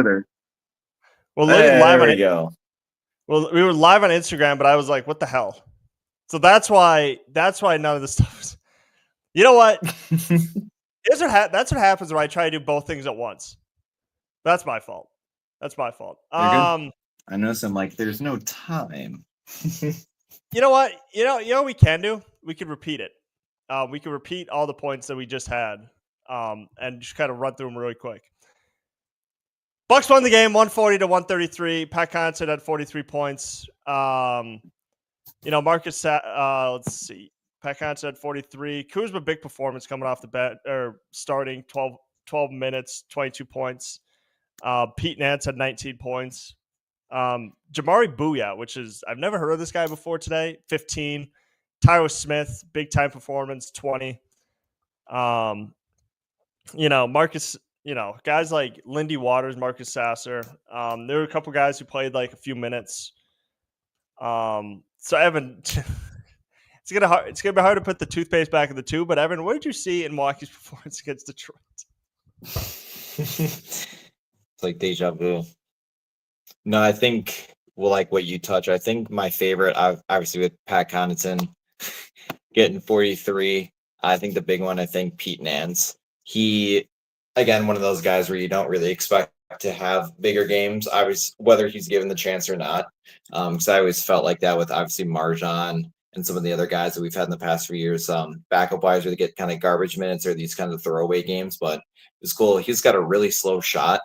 further. Well, look at live There on we it. go. Well, we were live on Instagram, but I was like, "What the hell?" So that's why none of this stuff is. You know what? That's what happens when I try to do both things at once. That's my fault. That's my fault. You're good. I noticed I'm like, there's no time. You know what? You know what we can do? We could repeat it. We could repeat all the points that we just had, and just kind of run through them really quick. Bucks won the game 140-133. Pat Connaughton had 43 points. Marcus, let's see. Pat Connaughton had 43. Kuzma, big performance coming off the bat, or starting 12 minutes, 22 points. Pete Nance had 19 points. Jamari Booyah, which is, I've never heard of this guy before today, 15. Tyler Smith, big time performance, 20. Marcus, guys like Lindy Waters, Marcus Sasser. There were a couple guys who played like a few minutes. So Evan, it's gonna be hard to put the toothpaste back in the tube. But Evan, what did you see in Milwaukee's performance against Detroit? It's like deja vu. No, I think like what you touch. I think my favorite, obviously with Pat Connaughton getting 43. I think the big one, I think Pete Nance. He, again, one of those guys where you don't really expect to have bigger games. Whether he's given the chance or not. Because I always felt like that with obviously Marjan and some of the other guys that we've had in the past few years. Backup wise, where they get kind of garbage minutes or these kind of throwaway games. But it's cool. He's got a really slow shot.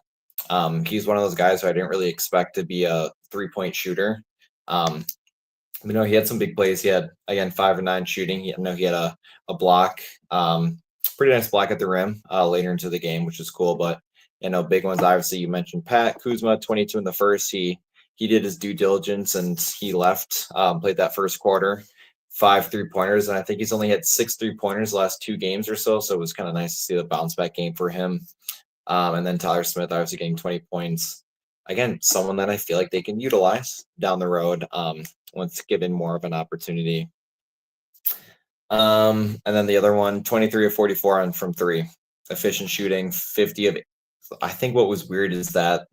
He's one of those guys who I didn't really expect to be a 3-point shooter. He had some big plays. He had, again, 5 or 9 shooting. He had a block, pretty nice block at the rim later into the game, which is cool. But, big ones, obviously, you mentioned Pat Kuzma, 22 in the first. He did his due diligence and he left, played that first quarter, 5 3-pointers. And I think he's only had 6 3-pointers the last 2 games or so. So it was kind of nice to see the bounce back game for him. And then Tyler Smith, obviously, getting 20 points. Again, someone that I feel like they can utilize down the road once given more of an opportunity. And then the other one, 23 of 44 from 3. Efficient shooting, 50 of. I think what was weird is that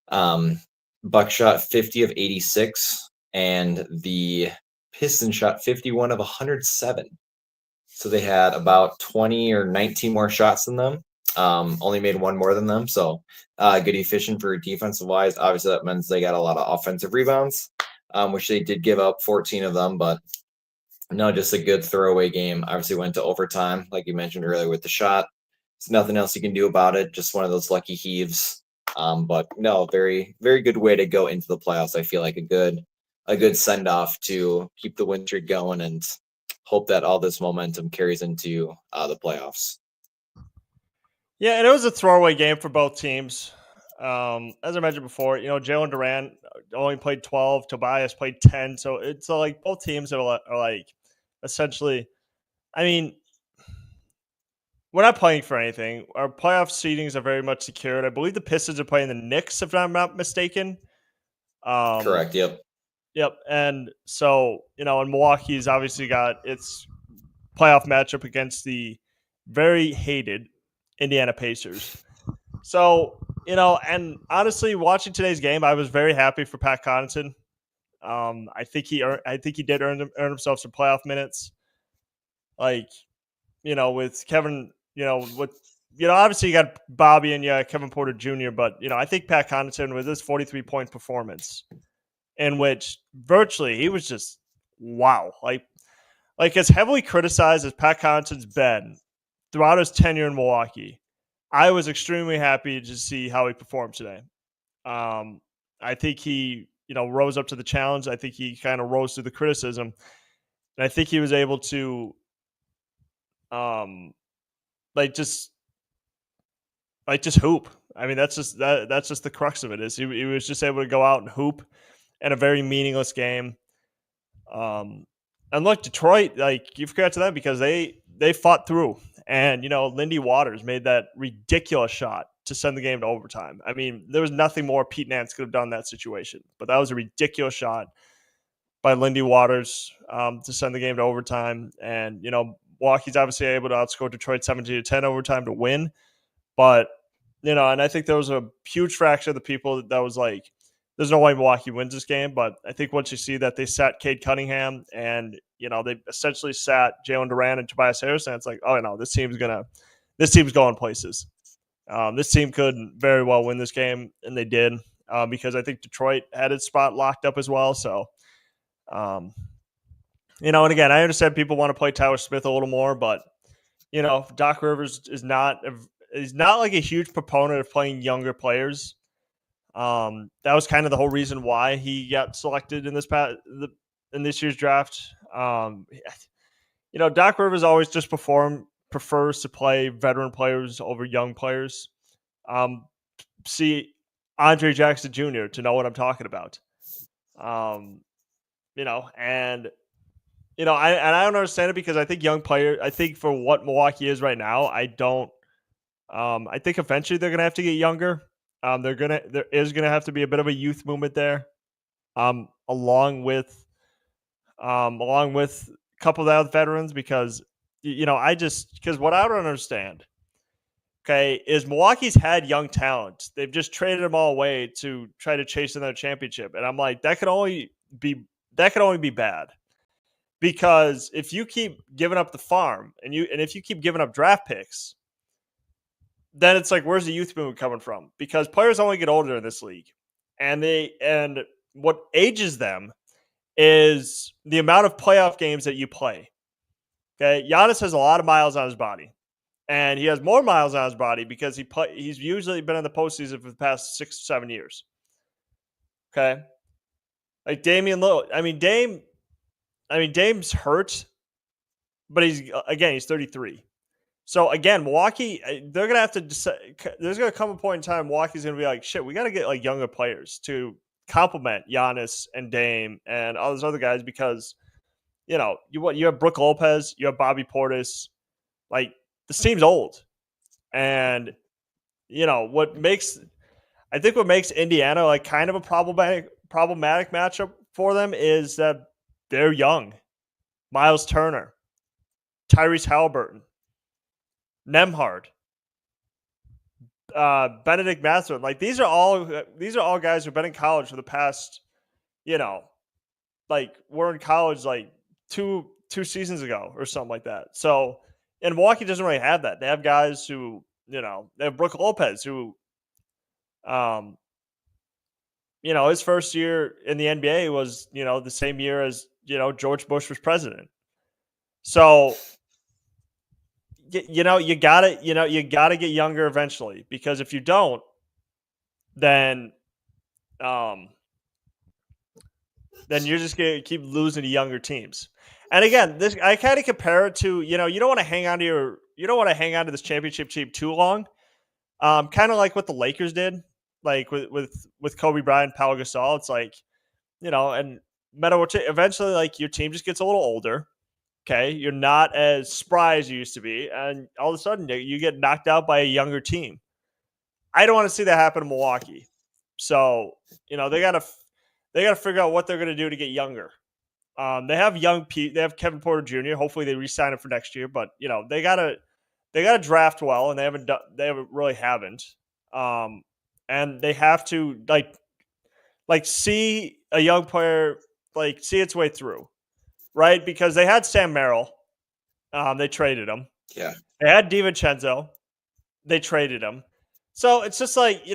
Buck shot 50 of 86, and the Pistons shot 51 of 107. So they had about 20 or 19 more shots than them. Only made 1 more than them. So good efficient for defensive wise. Obviously, that means they got a lot of offensive rebounds, which they did give up 14 of them. But no, just a good throwaway game. Obviously went to overtime, like you mentioned earlier with the shot. There's nothing else you can do about it. Just one of those lucky heaves. But no, very, very good way to go into the playoffs. I feel like a good send off to keep the win streak going and hope that all this momentum carries into the playoffs. Yeah, and it was a throwaway game for both teams. As I mentioned before, Jalen Durant only played 12, Tobias played 10. So it's like both teams are like essentially, I mean, we're not playing for anything. Our playoff seedings are very much secured. I believe the Pistons are playing the Knicks, if I'm not mistaken. Correct. Yep. Yep. And so, and Milwaukee's obviously got its playoff matchup against the very hated Indiana Pacers. So, and honestly, watching today's game, I was very happy for Pat Connaughton. I think he did earn himself some playoff minutes. Like, with Kevin, obviously you got Bobby and Kevin Porter Jr., but I think Pat Connaughton with his 43-point performance, in which virtually he was just wow. Like as heavily criticized as Pat Connaughton's been throughout his tenure in Milwaukee, I was extremely happy to see how he performed today. I think he, rose up to the challenge. I think he kind of rose to the criticism. And I think he was able to, just hoop. I mean, that's just the crux of it. Is he was just able to go out and hoop in a very meaningless game. And look, Detroit, you forgot to them because they fought through. And, Lindy Waters made that ridiculous shot to send the game to overtime. I mean, there was nothing more Pete Nance could have done in that situation. But that was a ridiculous shot by Lindy Waters to send the game to overtime. And, Milwaukee's obviously able to outscore Detroit 17-10 overtime to win. But, And I think there was a huge fraction of the people that was like, there's no way Milwaukee wins this game. But I think once you see that they sat Cade Cunningham and, they essentially sat Jalen Duran and Tobias Harris, and it's like, oh, no, this team's going places. This team could very well win this game, and they did, because I think Detroit had its spot locked up as well. So, um, and again, I understand people want to play Tyler Smith a little more, but Doc Rivers is not like a huge proponent of playing younger players. That was kind of the whole reason why he got selected in this year's draft. Doc Rivers always just prefers to play veteran players over young players. See Andre Jackson Jr. to know what I'm talking about. Um, and I don't understand it because I think I think for what Milwaukee is right now, I don't. I think eventually they're gonna have to get younger. There is gonna have to be a bit of a youth movement there, along with a couple of the other veterans because because what I don't understand, okay, is Milwaukee's had young talent. They've just traded them all away to try to chase another championship, and I'm like, that could only be bad. Because if you keep giving up the farm and if you keep giving up draft picks, then it's like, where's the youth movement coming from? Because players only get older in this league, and what ages them is the amount of playoff games that you play. Okay, Giannis has a lot of miles on his body, and he has more miles on his body because he's usually been in the postseason for the past 6 or 7 years. Okay, like Damian Lillard. Dame's hurt, but he's 33. So again, Milwaukee, they're gonna have to decide. There's gonna come a point in time Milwaukee's gonna be like, shit, we got to get like younger players to complement Giannis and Dame and all those other guys because you have Brook Lopez, you have Bobby Portis, like this team's old, and what makes Indiana like kind of a problematic matchup for them is that they're young. Miles Turner, Tyrese Halliburton, Nemhard, Benedict Mathurin. Like these are all guys who've been in college for the past, like we're in college like two seasons ago or something like that. So, and Milwaukee doesn't really have that. They have guys who, they have Brook Lopez who, his first year in the NBA was, the same year as, George Bush was president. So, you gotta get younger eventually because if you don't, then you're just gonna keep losing to younger teams. And again, this I kind of compare it to you don't want to hang on to this championship team too long. Kind of like what the Lakers did, like with Kobe Bryant, Pau Gasol. It's like and eventually like your team just gets a little older. Okay, you're not as spry as you used to be, and all of a sudden you get knocked out by a younger team. I don't want to see that happen in Milwaukee. So they gotta figure out what they're gonna do to get younger. They have they have Kevin Porter Jr. Hopefully they re-sign him for next year, but they gotta draft well, and they really haven't. And they have to like see a young player like see its way through. Right? Because they had Sam Merrill. They traded him. Yeah. They had DiVincenzo. They traded him. So it's just like, you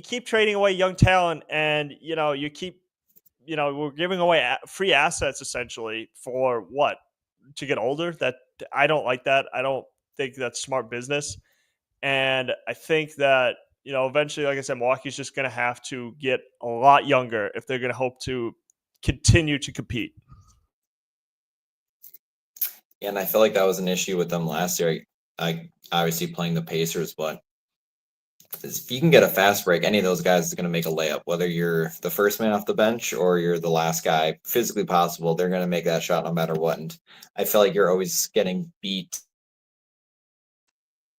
keep trading away young talent and, you keep, we're giving away free assets essentially for what? To get older? That I don't like that. I don't think that's smart business. And I think that, eventually, like I said, Milwaukee's just going to have to get a lot younger if they're going to hope to continue to compete. And I feel like that was an issue with them last year. I obviously playing the Pacers, but if you can get a fast break, any of those guys is going to make a layup. Whether you're the first man off the bench or you're the last guy, physically possible, they're going to make that shot no matter what. And I feel like you're always getting beat.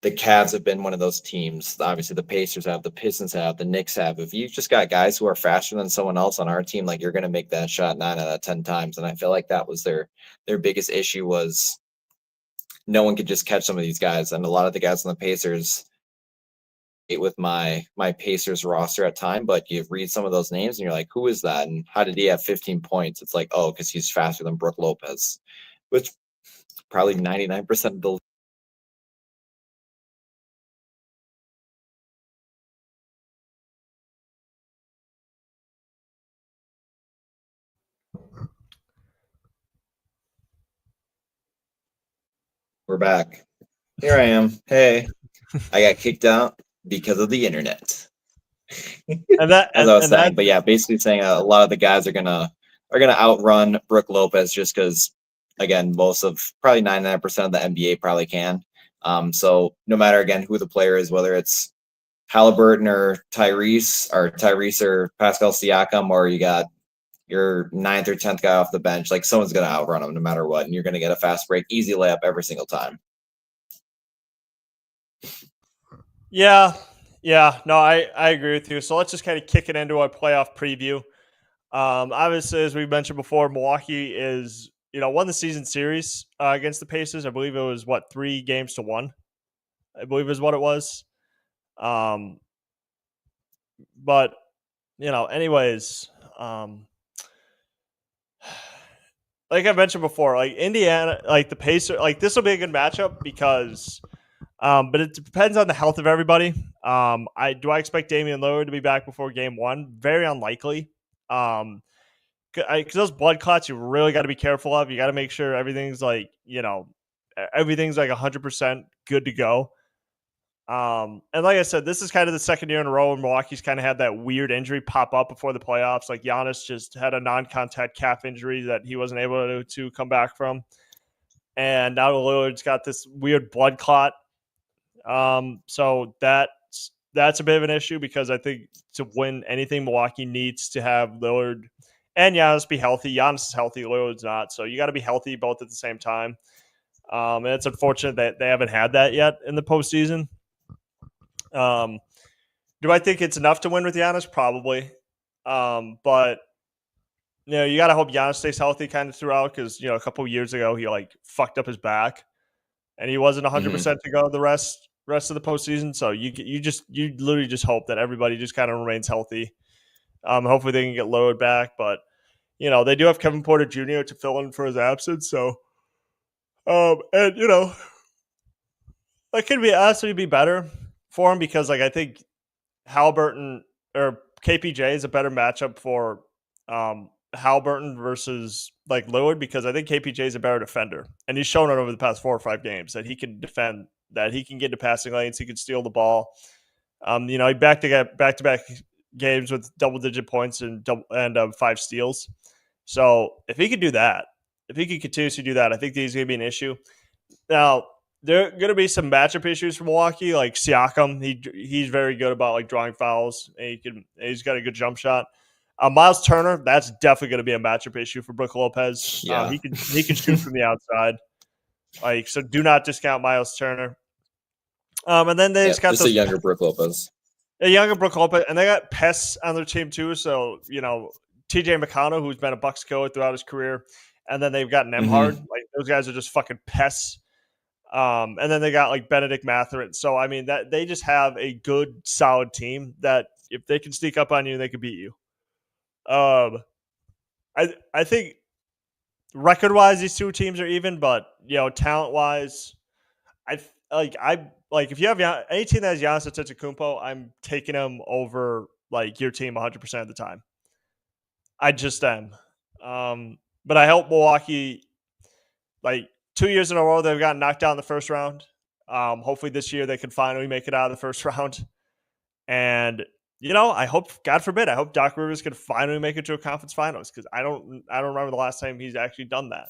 The Cavs have been one of those teams. Obviously, the Pacers have, the Pistons have, the Knicks have. If you just got guys who are faster than someone else on our team, like you're going to make that shot 9 out of 10 times. And I feel like that was their biggest issue was no one could just catch some of these guys. And a lot of the guys on the Pacers, with my Pacers roster at time, but you read some of those names and you're like, who is that? And how did he have 15 points? It's like, oh, because he's faster than Brook Lopez, which probably 99% of the we're back. Here I am. Hey, I got kicked out because of the internet. And that As I was and saying, that but yeah, basically saying a lot of the guys are gonna outrun Brook Lopez just because, again, most of probably 99% of the NBA probably can. So no matter again who the player is, whether it's Halliburton or Tyrese or Pascal Siakam, or you got your ninth or 10th guy off the bench, like someone's gonna outrun them no matter what, and you're gonna get a fast break, easy layup every single time. Yeah, yeah, no, I agree with you. So let's just kind of kick it into our playoff preview. Obviously, as we mentioned before, Milwaukee is won the season series against the Pacers. I believe it was 3-1. I believe is what it was. But anyways, like I mentioned before, like Indiana, like the Pacers, like this will be a good matchup because. But it depends on the health of everybody. I expect Damian Lillard to be back before game 1? Very unlikely. Because those blood clots, you really got to be careful of. You got to make sure everything's everything's like 100% good to go. And like I said, this is kind of the second year in a row where Milwaukee's kind of had that weird injury pop up before the playoffs. Like Giannis just had a non-contact calf injury that he wasn't able to come back from, and now Lillard's got this weird blood clot. So that's a bit of an issue because I think to win anything, Milwaukee needs to have Lillard and Giannis be healthy. Giannis is healthy, Lillard's not. So you got to be healthy both at the same time. And it's unfortunate that they haven't had that yet in the postseason. Do I think it's enough to win with Giannis? Probably. But you got to hope Giannis stays healthy kind of throughout because a couple of years ago he like fucked up his back and he wasn't 100% to go the rest of the postseason. So you literally just hope that everybody just kind of remains healthy. Hopefully they can get Lillard back, but they do have Kevin Porter Jr. to fill in for his absence. So, and that could be honestly be better for him because like I think Halliburton or KPJ is a better matchup for Halliburton versus like Lillard because I think KPJ is a better defender and he's shown it over the past 4 or 5 games that he can defend, that he can get to passing lanes, he can steal the ball. He back to back games with double-digit points and 5 steals. So if he could do that, if he could continuously do that, I think he's going to be an issue. Now, there are going to be some matchup issues for Milwaukee, like Siakam. He's very good about like drawing fouls. And he's got a good jump shot. Miles Turner, that's definitely going to be a matchup issue for Brook Lopez. Yeah. He can shoot from the outside. Like, so do not discount Miles Turner. And then they just got a younger Brook Lopez. A younger Brook Lopez, and they got pests on their team too. So TJ McConnell, who's been a Bucks killer throughout his career, and then they've got Nembhard. Like those guys are just fucking pests. And then they got like Benedict Mathurin. So I mean that they just have a good, solid team that if they can sneak up on you, they can beat you. I think record wise, these two teams are even, but talent wise, I if you have any team that has Giannis Antetokounmpo, I'm taking him over like your team 100% of the time. I just am. But I hope Milwaukee, like 2 years in a row, they've gotten knocked out in the first round. Hopefully this year they can finally make it out of the first round. And I hope, God forbid, I hope Doc Rivers can finally make it to a conference finals because I don't remember the last time he's actually done that.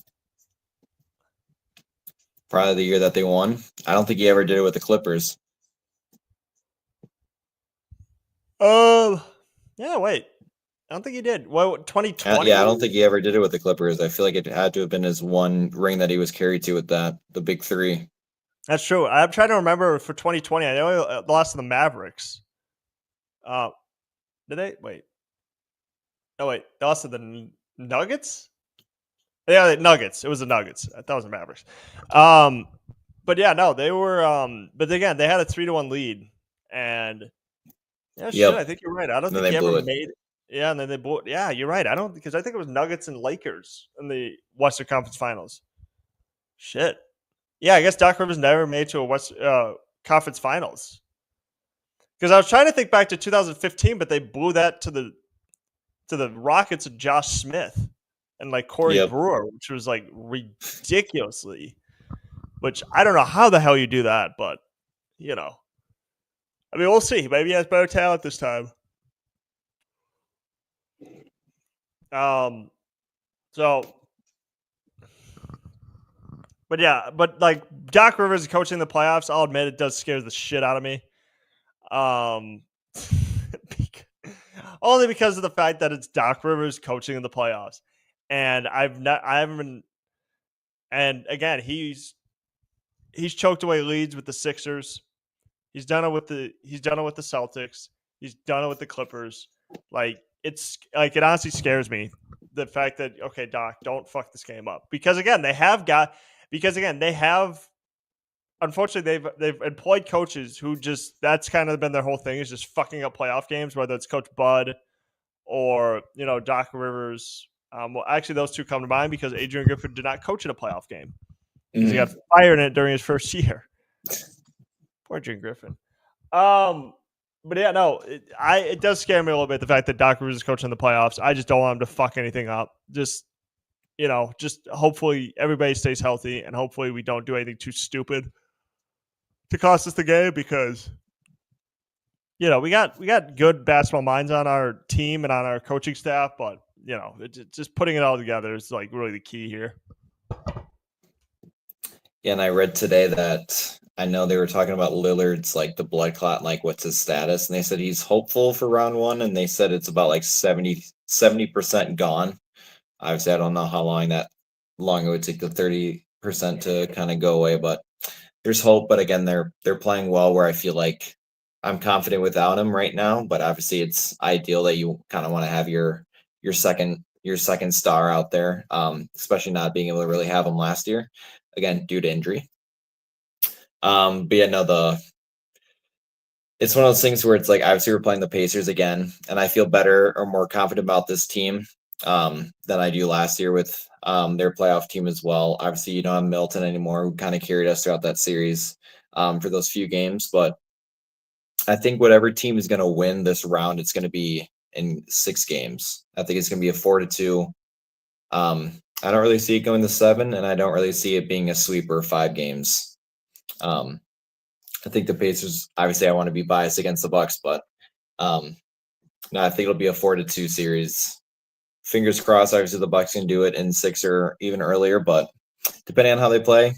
Probably the year that they won. I don't think he ever did it with the Clippers. Yeah, wait. I don't think he did. Well, 2020? Yeah, I don't think he ever did it with the Clippers. I feel like it had to have been his one ring that he was carried to with that, the big 3. That's true. I'm trying to remember for 2020. I know he lost to the Mavericks. Did they? Wait. Oh, wait. They lost to the Nuggets? Yeah, the Nuggets. It was the Nuggets. I thought it was the Mavericks. But yeah, no, they were. But again, they had a 3-1 lead And yeah, shit, Yep. I think you're right. I don't And then think they he ever blew it. made. Yeah, and then they blew. Yeah, you're right. I don't because I think it was Nuggets and Lakers in the Western Conference Finals. Shit. Yeah, I guess Doc Rivers never made to a West Conference Finals. Because I was trying to think back to 2015, but they blew that to the Rockets and Josh Smith and like Corey Yep. Brewer, which was like ridiculously. Which I don't know how the hell you do that, but you know, I mean, we'll see. Maybe he has better talent this time. So, but yeah, but like Doc Rivers coaching the playoffs, I'll admit it does scare the shit out of me. Um, only because of the fact that it's Doc Rivers coaching in the playoffs, and I haven't been, and again, he's choked away leads with the Sixers. He's done it with the Celtics. He's done it with the Clippers. Like it's like it honestly scares me the fact that okay, Doc, don't fuck this game up because again they have unfortunately they've employed coaches who just that's kind of been their whole thing is just fucking up playoff games, whether it's Coach Bud or Doc Rivers. Well, actually, those two come to mind because Adrian Griffin did not coach in a playoff game because he got fired in it during his first year. Poor Adrian Griffin. But yeah, no, it does scare me a little bit the fact that Doc Rivers is coaching the playoffs. I just don't want him to fuck anything up. Just hopefully everybody stays healthy and hopefully we don't do anything too stupid to cost us the game because we got good basketball minds on our team and on our coaching staff, but just putting it all together is like really the key here. Yeah, and I read today that I know they were talking about Lillard's like the blood clot, like what's his status, and they said he's hopeful for round one, and they said it's about like 70% gone. Obviously, I don't know how long it would take the 30% to kind of go away, but there's hope. But again, they're playing well where I feel like I'm confident without him right now, but obviously it's ideal that you kind of want to have your second star out there, especially not being able to really have him last year, again due to injury. But yeah, no, it's one of those things where it's like obviously we're playing the Pacers again, and I feel better or more confident about this team than I do last year with their playoff team as well. Obviously, you don't have Milton anymore, who kind of carried us throughout that series for those few games. But I think whatever team is going to win this round, it's going to be in 6 games. I think it's going to be a 4-2. I don't really see it going to 7, and I don't really see it being a sweeper 5 games. I think the Pacers. Obviously, I want to be biased against the Bucks, but no, I think it'll be a 4-2 series. Fingers crossed. Obviously, the Bucks can do it in 6 or even earlier, but depending on how they play,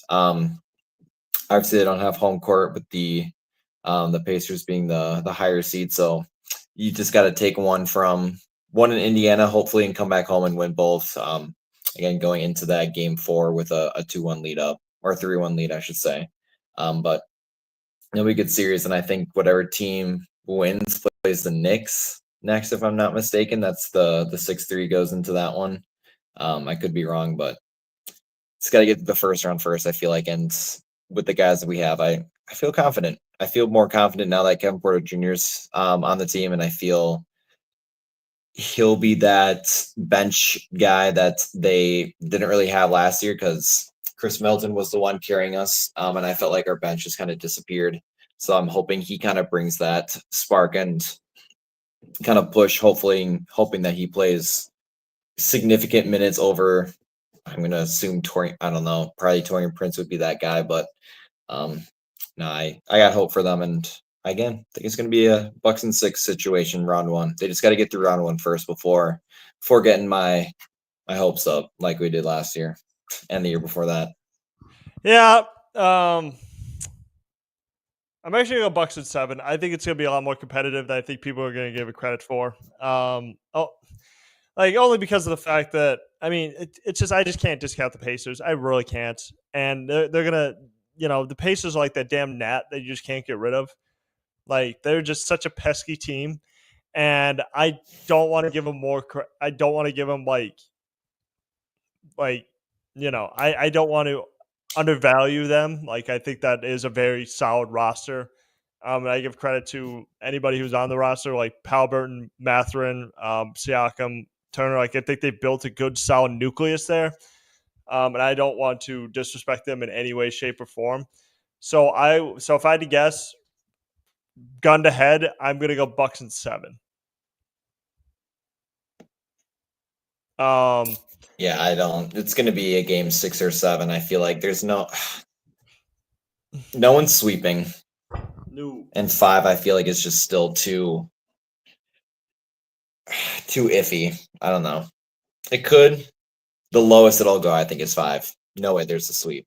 obviously they don't have home court with the Pacers being the higher seed. So you just got to take one in Indiana, hopefully, and come back home and win both. Again, going into that game 4 with a 2-1 lead up or 3-1 lead, I should say. But it'll be a good series, and I think whatever team wins plays the Knicks next, if I'm not mistaken. That's the 6-3 goes into that one. I could be wrong, but it's got to get to the first round first, I feel like. And with the guys that we have, I feel confident. I feel more confident now that Kevin Porter Jr.'s on the team, and I feel he'll be that bench guy that they didn't really have last year because Chris Middleton was the one carrying us, and I felt like our bench just kind of disappeared. So I'm hoping he kind of brings that spark and kind of push, hoping that he plays significant minutes over. I'm going to assume I don't know, probably Torian Prince would be that guy, but no, I got hope for them, and again, I think it's going to be a Bucks and 6 situation round 1. They just got to get through round 1 first before getting my hopes up like we did last year and the year before that. Yeah, I'm actually going to go Bucks and 7. I think it's going to be a lot more competitive than I think people are going to give it credit for. Only because of the fact that it's just I just can't discount the Pacers. I really can't, and they're gonna, the Pacers are like that damn gnat that you just can't get rid of. Like they're just such a pesky team, and I don't want to give them more. I don't want to give them I don't want to undervalue them. Like I think that is a very solid roster, And I give credit to anybody who's on the roster, like Halliburton, Mathurin, Siakam, Turner. Like I think they built a good, solid nucleus there. And I don't want to disrespect them in any way, shape, or form. So if I had to guess, gun to head, I'm gonna go Bucks in 7. Yeah, I don't. It's going to be a game 6 or 7. I feel like there's no one's sweeping. No. And 5, I feel like is just still too iffy. I don't know. It could. The lowest it'll go, I think, is 5. No way, there's a sweep.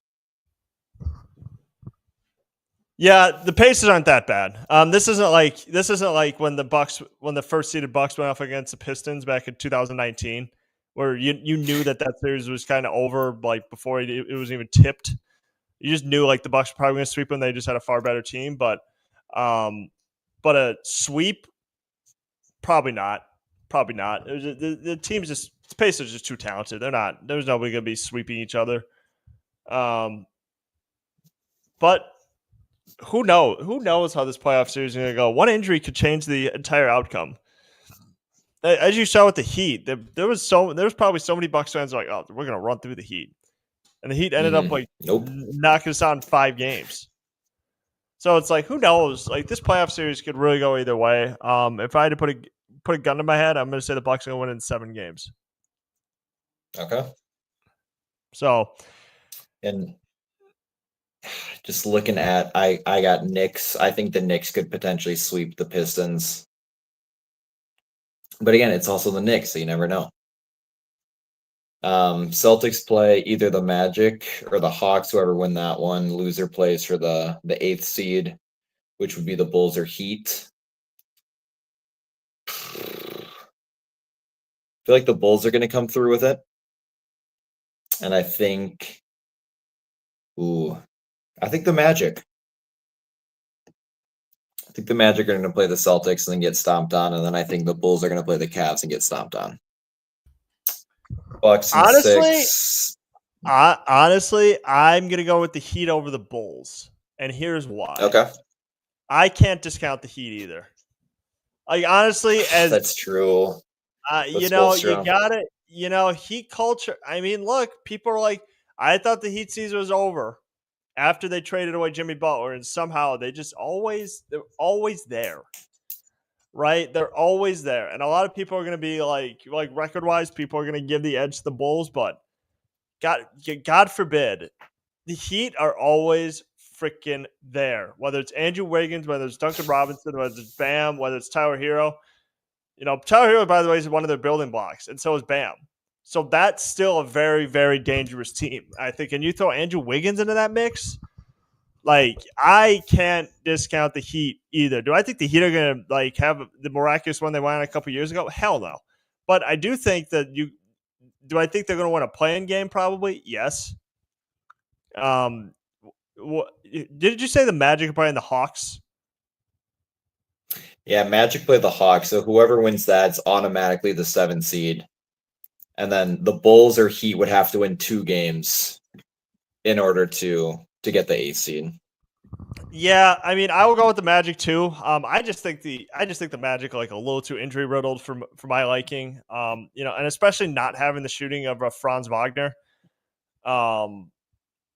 Yeah, the Pacers aren't that bad. This isn't like when the first seeded Bucks went off against the Pistons back in 2019, where you knew that series was kind of over like before it was even tipped. You just knew like the Bucks were probably going to sweep them. They just had a far better team, but a sweep, probably not. Probably not. The team's just the Pacers are just too talented. They're not. There's nobody going to be sweeping each other. But who knows how this playoff series is going to go? One injury could change the entire outcome. As you saw with the Heat, there was probably so many Bucks fans like, oh, we're going to run through the Heat, and the Heat ended up like knocking us out in 5 games. So it's like, who knows? Like this playoff series could really go either way. If I had to put a gun to my head, I'm going to say the Bucks are going to win in 7 games. Okay. So, and just looking at, I got Knicks. I think the Knicks could potentially sweep the Pistons. But again, it's also the Knicks, so you never know. Celtics play either the Magic or the Hawks, whoever win that one. Loser plays for the 8th seed, which would be the Bulls or Heat. I feel like the Bulls are going to come through with it. And I think the Magic. I think the Magic are going to play the Celtics and then get stomped on, and then I think the Bulls are going to play the Cavs and get stomped on. Bucks and 6. Honestly, I'm going to go with the Heat over the Bulls, and here's why. Okay. I can't discount the Heat either. Like honestly, as that's true. You got it. Heat culture. I mean, look, people are like, I thought the Heat season was over after they traded away Jimmy Butler, and somehow they're always there, right? They're always there, and a lot of people are going to be like record wise, people are going to give the edge to the Bulls, but God forbid, the Heat are always freaking there. Whether it's Andrew Wiggins, whether it's Duncan Robinson, whether it's Bam, whether it's Tyler Hero. Tyler Hero, by the way, is one of their building blocks, and so is Bam. So that's still a very, very dangerous team, I think. And you throw Andrew Wiggins into that mix, like I can't discount the Heat either. Do I think the Heat are going to like have the miraculous one they won a couple years ago? Hell no. But I do think that do I think they're going to win a play-in game? Probably, yes. Did you say the Magic are playing the Hawks? Yeah, Magic play the Hawks, so whoever wins that's automatically the 7th seed. And then the Bulls or Heat would have to win 2 games in order to get the 8th seed. Yeah, I mean, I will go with the Magic too. I just think the Magic are like a little too injury riddled for my liking. And especially not having the shooting of Franz Wagner. Blowing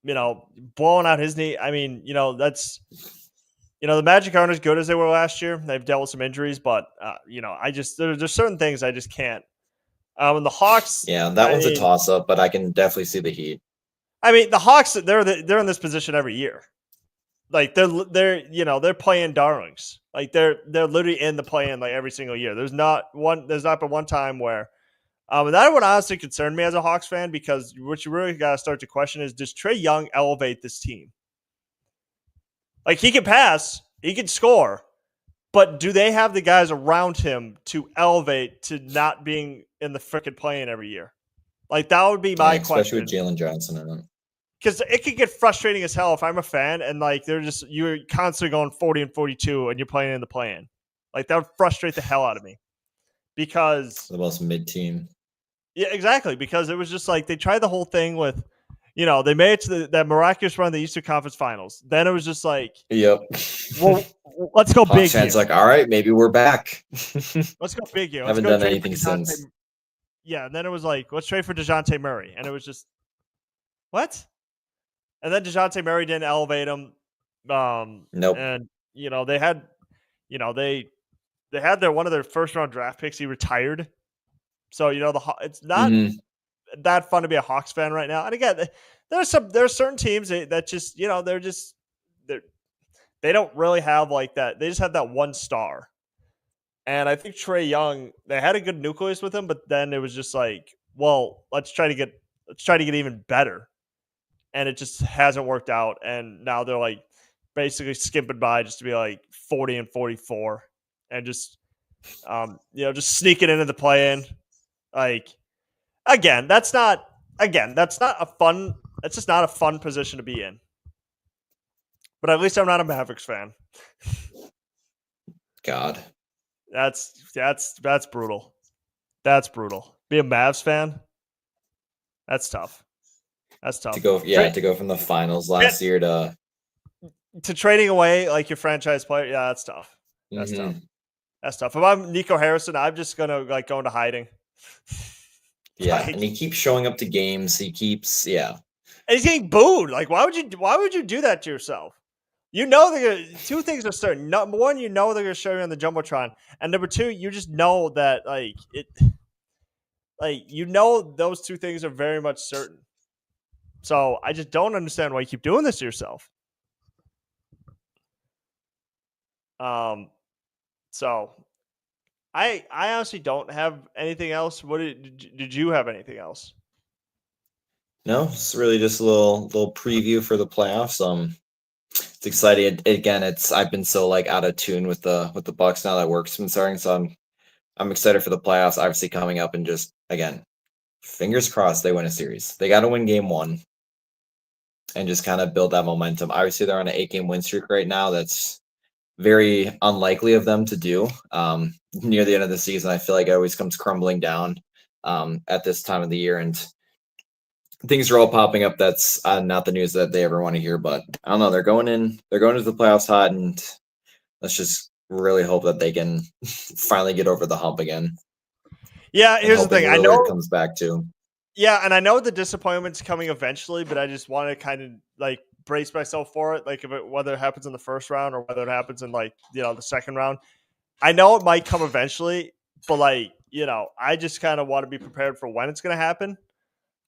out his knee. I mean, that's. The Magic aren't as good as they were last year. They've dealt with some injuries, but there's certain things I just can't. And the Hawks, yeah, that one's a toss up, but I can definitely see the Heat. I mean, the Hawks, they're in this position every year. Like they're playing darlings. Like they're literally in the play-in like every single year. There's not been one time where, and that would honestly concern me as a Hawks fan, because what you really got to start to question is, does Trae Young elevate this team? Like he can pass, he can score, but do they have the guys around him to elevate to not being in the freaking play-in every year? Like that would be my question. Especially with Jalen Johnson in it. Because it could get frustrating as hell if I'm a fan and like you're constantly going 40 and 42 and you're playing in the play-in. Like that would frustrate the hell out of me. Because the most mid team. Yeah, exactly. Because it was just like they tried the whole thing with, they made it to that miraculous run of the Eastern Conference Finals. Then it was just like, Yep. well, let's go big Hawks here. fans like, all right, maybe we're back. Let's go big here. Let's Haven't go done trade anything for DeJounte. since. Yeah, and then it was like, let's trade for DeJounte Murray. And it was just, what? And then DeJounte Murray didn't elevate him. Nope. And, they had, they had one of their first round draft picks. He retired. So, it's not that fun to be a Hawks fan right now. And again, there are certain teams that just, they don't really have like that. They just have that one star. And I think Trae Young, they had a good nucleus with him, but then it was just like, well, let's try to get even better. And it just hasn't worked out. And now they're like basically skimping by just to be like 40 and 44 and just just sneaking into the play-in. Like, again, that's not a fun. It's just not a fun position to be in. But at least I'm not a Mavericks fan. God, that's brutal. That's brutal. Be a Mavs fan. That's tough. That's tough. To go from the finals last year to trading away like your franchise player. Yeah, that's tough. That's tough. That's tough. If I'm Nico Harrison, I'm just gonna go into hiding. Yeah, and he keeps showing up to games. He keeps, and he's getting booed. Like, why would you do that to yourself? Two things are certain. Number one, they're gonna show you on the jumbotron, and number two, you just know that those two things are very much certain. So I just don't understand why you keep doing this to yourself. So I honestly don't have anything else. What did you have anything else? No, it's really just a little preview for the playoffs. It's exciting. Again, I've been so out of tune with the Bucks now that work's been starting, so I'm excited for the playoffs obviously coming up, and just again, fingers crossed they win a series. They got to win game 1 and just kind of build that momentum. Obviously they're on an 8-game win streak right now. That's very unlikely of them to do near the end of the season. I feel like it always comes crumbling down at this time of the year, and things are all popping up. That's not the news that they ever want to hear, but I don't know. They're going into the playoffs hot, and let's just really hope that they can finally get over the hump again. Yeah, here's the thing. Lillard I know it comes back too. Yeah, and I know the disappointment's coming eventually, but I just want to kind of brace myself for it. Like whether it happens in the first round or whether it happens in the second round. I know it might come eventually, but I just kind of want to be prepared for when it's going to happen.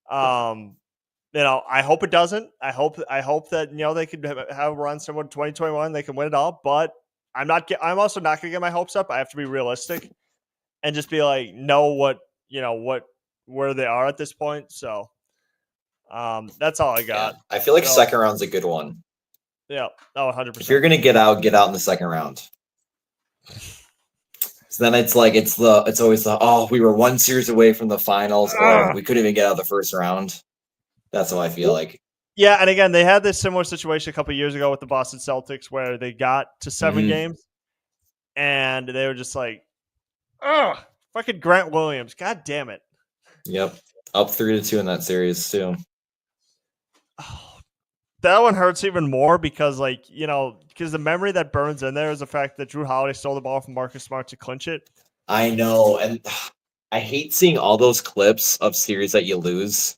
I hope it doesn't. I hope that they could have a run somewhere in 2021. They can win it all, but I'm also not going to get my hopes up. I have to be realistic and just be know where they are at this point. So that's all I got. Yeah. I feel like second round's a good one. Yeah. Oh, 100%. If you're going to get out in the second round. So then it's always we were one series away from the finals, or we couldn't even get out of the first round. That's how I feel like. Yeah, and again, they had this similar situation a couple of years ago with the Boston Celtics where they got to 7 games and they were just fucking Grant Williams. God damn it. Yep. Up 3-2 in that series too. Oh, that one hurts even more because because the memory that burns in there is the fact that Drew Holiday stole the ball from Marcus Smart to clinch it. I know, and I hate seeing all those clips of series that you lose.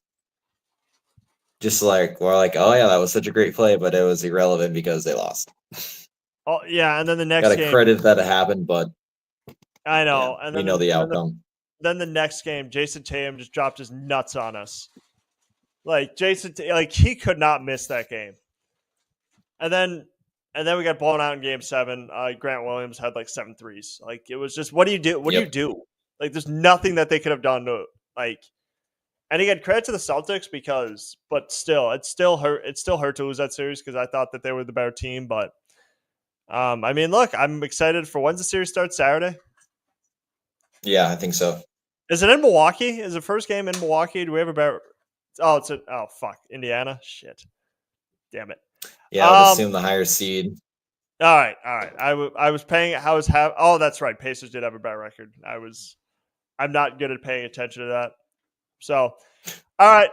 Just we're oh yeah, that was such a great play, but it was irrelevant because they lost. Oh yeah, and then the next Gotta credit that it happened, but I know, and then we know the outcome. Then the next game, Jason Tatum just dropped his nuts on us. He could not miss that game. And then we got blown out in game 7. Grant Williams had 7 threes. It was just, what do you do? What do you do? There's nothing that they could have done to and again, credit to the Celtics but still, it still hurt to lose that series because I thought that they were the better team. But look, I'm excited for when's the series start? Saturday? Yeah, I think so. Is it in Milwaukee? Is the first game in Milwaukee? Do we have a better? Oh, fuck, Indiana. Shit, damn it. Yeah, I would assume the higher seed. All right. I was paying. Oh, that's right. Pacers did have a better record. I'm not good at paying attention to that. So, all right.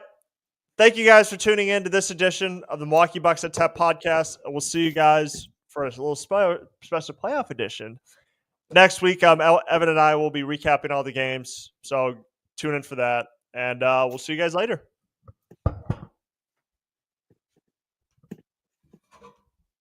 thank you guys for tuning in to this edition of the Milwaukee Bucks at Tep podcast. We'll see you guys for a little special playoff edition next week. Evan and I will be recapping all the games, so tune in for that, and we'll see you guys later.